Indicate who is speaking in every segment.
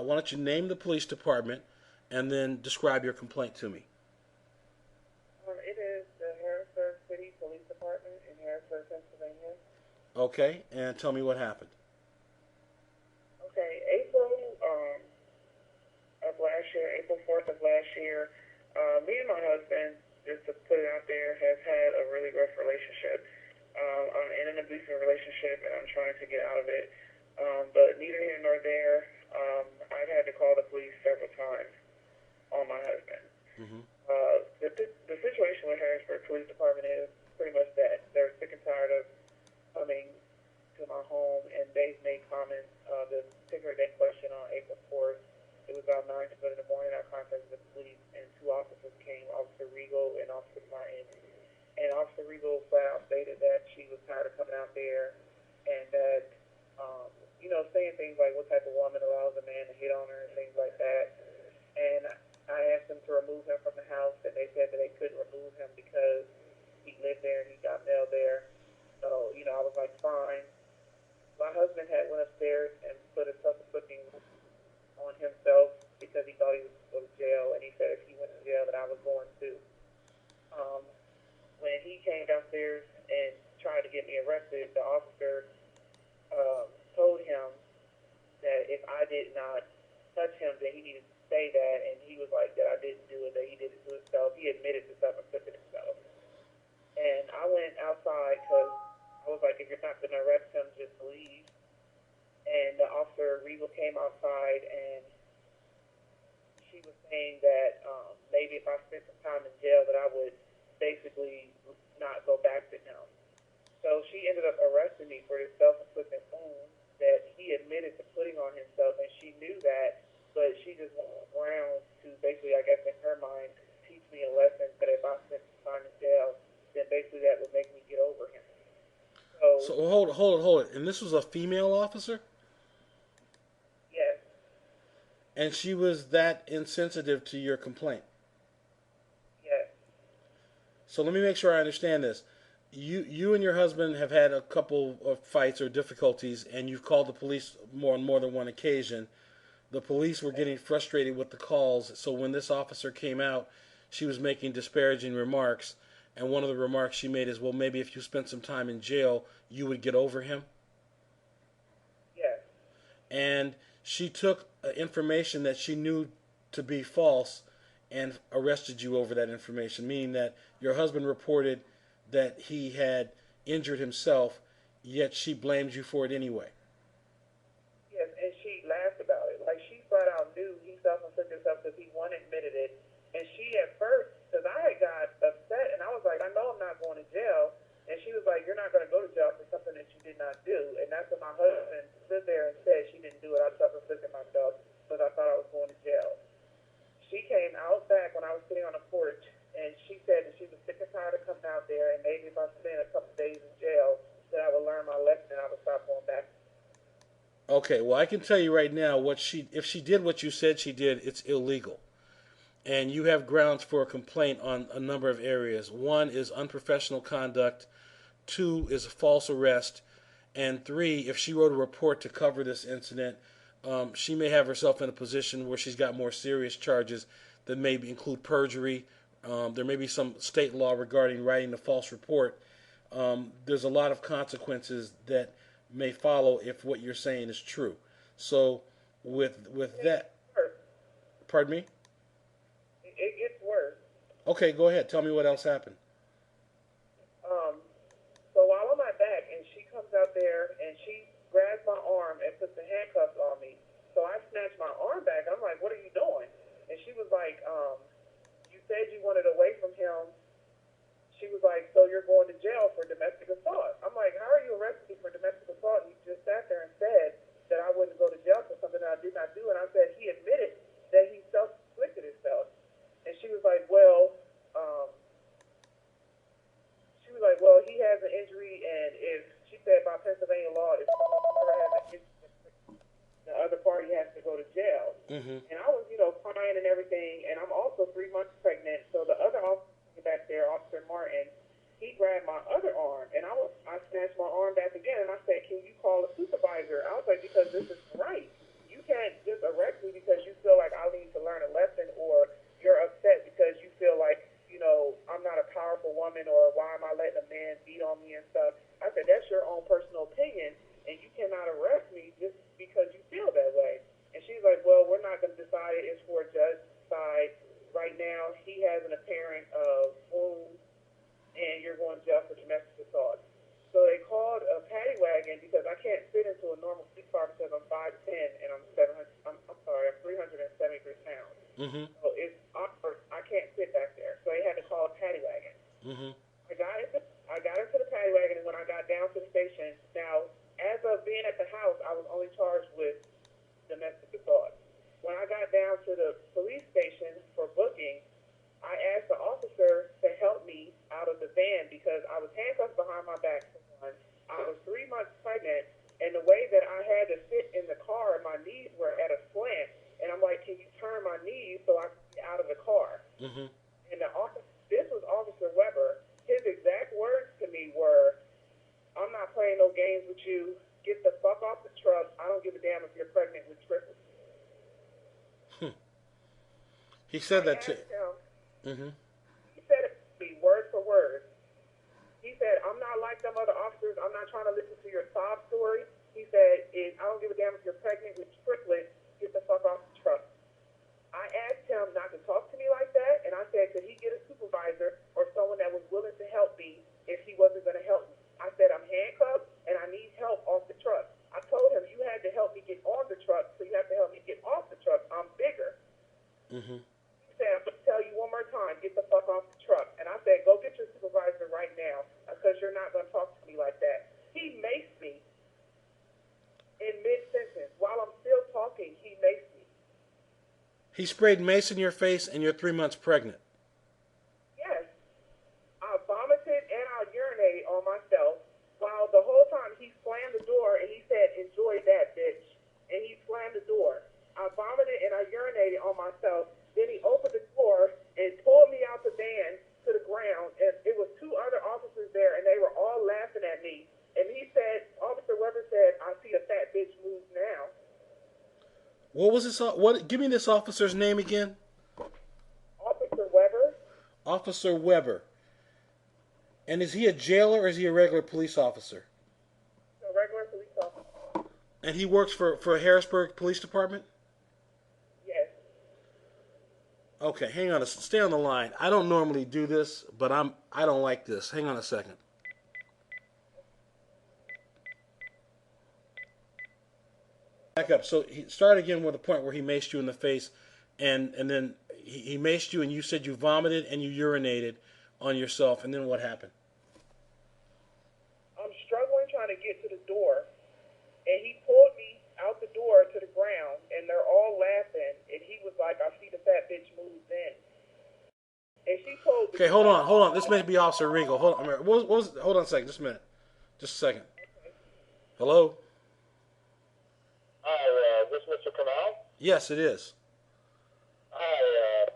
Speaker 1: Why don't you name the police department and then describe your complaint to me?
Speaker 2: It is the Harrisburg City Police Department in Harrisburg, Pennsylvania.
Speaker 1: Okay, and tell me what happened.
Speaker 2: Okay, April of last year, April 4th of last year, me and my husband, just to put it out there, have had a really rough relationship. I'm in an abusive relationship and I'm trying to get out of it. But neither here nor there, I've had to call the police several times on my husband.
Speaker 1: Mm-hmm.
Speaker 2: The situation with Harrisburg Police Department is pretty much that. They're sick and tired of coming to my home, and they've made comments. The particular day question on April 4th, it was about 9 in the morning. I contacted the police, and two officers came, Officer Regal and Officer Martin. And Officer Regal flat out stated that she was tired of coming out there, and that, saying things like what type of woman allows a man to hit on her and things like that. And I asked them to remove him from the house, and they said that they couldn't remove him because he lived there and he got mail there. So, I was like, fine. My husband had went upstairs and put a self-inflicting on himself because he thought he was going to jail, and he said if he went to jail that I was going to. When he came downstairs and tried to get me arrested, the officer told him that if I did not touch him, that he needed to say that, and he was like that I didn't do it, that he did it to himself. He admitted to self-inflicting himself. And I went outside because I was like, if you're not going to arrest him, just leave. And the officer, Regal, came outside, and she was saying that maybe if I spent some time in jail that I would basically not go back to him. So she ended up arresting me for this self-inflicted wound that he admitted to putting on himself, and she knew that, but she just went around to basically, I guess in her mind, teach me a lesson that if I spent some time in jail, then basically that would make me get over him.
Speaker 1: So
Speaker 2: So,
Speaker 1: hold it. And this was a female officer,
Speaker 2: yes,
Speaker 1: and she was that insensitive to your complaint.
Speaker 2: yes,
Speaker 1: So let me make sure I understand this. You and your husband have had a couple of fights or difficulties, and you've called the police on more than one occasion. The police were getting frustrated with the calls, so when this officer came out, she was making disparaging remarks, and one of the remarks she made is, well, maybe if you spent some time in jail, you would get over him.
Speaker 2: yes,
Speaker 1: And she took information that she knew to be false and arrested you over that information, meaning that your husband reported that he had injured himself, yet she blamed you for it anyway.
Speaker 2: yes, and she laughed about it. Like, she flat out knew he self-inflicted himself because he one admitted it. And she at first, because I had got upset, and I was like, I know I'm not going to jail. And she was like, you're not going to go to jail for something that you did not do. And that's when my husband stood there and said she didn't do it. I self-inflicted myself because I thought I was going to jail. She came out back when I was sitting on the porch, and she said that she was sick and tired of coming out there, and maybe if I spent a couple of days in jail, that I would learn my lesson and I would stop going back.
Speaker 1: Okay, well, I can tell you right now, if she did what you said she did, it's illegal. And you have grounds for a complaint on a number of areas. One is unprofessional conduct, two is a false arrest, and three, if she wrote a report to cover this incident, she may have herself in a position where she's got more serious charges that may include perjury. There may be some state law regarding writing a false report. There's a lot of consequences that may follow if what you're saying is true. So, with
Speaker 2: It
Speaker 1: that,
Speaker 2: gets worse.
Speaker 1: pardon me.
Speaker 2: It gets worse.
Speaker 1: Okay, go ahead. Tell me what else happened.
Speaker 2: Um, so while I'm at back, and she comes out there and she grabs my arm and puts the handcuffs on me. So I snatch my arm back. I'm like, what are you doing? And she was like, you said you wanted away from him. She was like, so you're going to jail for domestic assault. I'm like, how are you arresting me for domestic assault? You just sat there and said that I wouldn't go to jail for something that I did not do. And I said he admitted that he self-inflicted himself. And she was like, well, he has an injury, and if she said by Pennsylvania law, if someone ever has an injury, the other party has to go to jail.
Speaker 1: Mm-hmm.
Speaker 2: And I was, crying and everything, and I'm also 3 months pregnant. So the other officer back there, Officer Martin, he grabbed my other arm, and I snatched my arm back again, and I said, can you call a supervisor? I was like, because this is right. You can't just arrest me I said, that's your own personal opinion, and you cannot arrest me just because you feel that way. And she's like, well, we're not going to decide it. It's for a judge to decide. Right now, he has an apparent wound, and you're going to jail for domestic assault. So they called a paddy wagon because I can't fit into a normal police car because I'm 5'10" and I'm 373 pounds.
Speaker 1: Mm-hmm.
Speaker 2: So it's awkward. I can't sit back there. So they had to call a paddy wagon.
Speaker 1: Mm-hmm.
Speaker 2: I got into the paddy wagon, and when I got down to the station, now, as of being at the house, I was only charged with domestic assault. When I got down to the police station for booking, I asked the officer to help me out of the van because I was handcuffed behind my back for one. I was 3 months pregnant, and the way that I had to sit in the car, my knees were at a slant. And I'm like, can you turn my knees so I can get out of the car?
Speaker 1: Mm-hmm.
Speaker 2: And this was Officer Weber. His exact words to me were, I'm not playing no games with you. Get the fuck off the truck. I don't give a damn if you're pregnant with triplets.
Speaker 1: He said that to
Speaker 2: him.
Speaker 1: Mm-hmm.
Speaker 2: He said it to me word for word. He said, I'm not like them other officers. I'm not trying to listen to your sob story. He said, I don't give a damn if you're pregnant with triplets. Get the fuck off the truck. I asked him not to talk to me like that, and I said, could he get a supervisor or someone that was willing to help me if he wasn't going to help me? I said, I'm handcuffed, and I need help off the truck. I told him, you had to help me get on the truck, so you have to help me get off the truck. I'm bigger.
Speaker 1: Mm-hmm.
Speaker 2: He said, I'm going to tell you one more time, get the fuck off the truck. And I said, go get your supervisor right now, because you're not going to talk to me like that. He maced me in mid-sentence. While I'm still talking, he maced me.
Speaker 1: He sprayed mace in your face, and you're 3 months pregnant.
Speaker 2: Yes. I vomited and I urinated on myself while the whole time he slammed the door and he said, enjoy that, bitch. And he slammed the door. I vomited and I urinated on myself. Then he opened the door and pulled me out the van to the ground. And it was 2 other officers there and they were all laughing at me. And he said, Officer Weber said, I see a fat bitch move now.
Speaker 1: What was this? What? Give me this officer's name again.
Speaker 2: Officer Weber.
Speaker 1: Officer Weber. And is he a jailer or is he a regular police officer?
Speaker 2: A regular police officer.
Speaker 1: And he works for Harrisburg Police Department?
Speaker 2: Yes.
Speaker 1: Okay, hang on. Stay on the line. I don't normally do this, but I don't like this. Hang on a second. Back up. So he started again with a point where he maced you in the face, and then he maced you, and you said you vomited and you urinated on yourself, and then what happened?
Speaker 2: I'm struggling trying to get to the door, and he pulled me out the door to the ground, and they're all laughing, and he was like, I see the fat bitch moves in. And she told me...
Speaker 1: Okay, hold on. This may be Officer Regal. Hold on. Hold on a second. Just a minute. Just a second.
Speaker 2: Okay.
Speaker 1: Hello?
Speaker 3: Hi, is this Mr. Kamal?
Speaker 1: Yes, it is.
Speaker 3: Hi,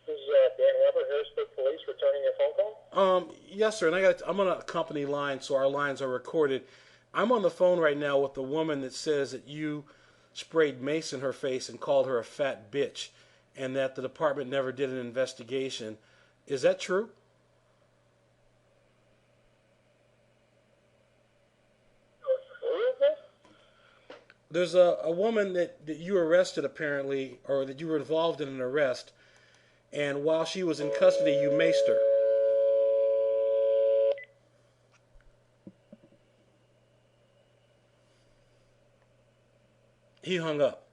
Speaker 3: this is Dan Weber, Harrisburg Police, returning your phone call.
Speaker 1: Yes, sir. And I'm on a company line, so our lines are recorded. I'm on the phone right now with the woman that says that you sprayed mace in her face and called her a fat bitch, and that the department never did an investigation. Is that true?
Speaker 3: Who is this?
Speaker 1: There's a woman that you arrested, apparently, or that you were involved in an arrest, and while she was in custody, you maced her. He hung up.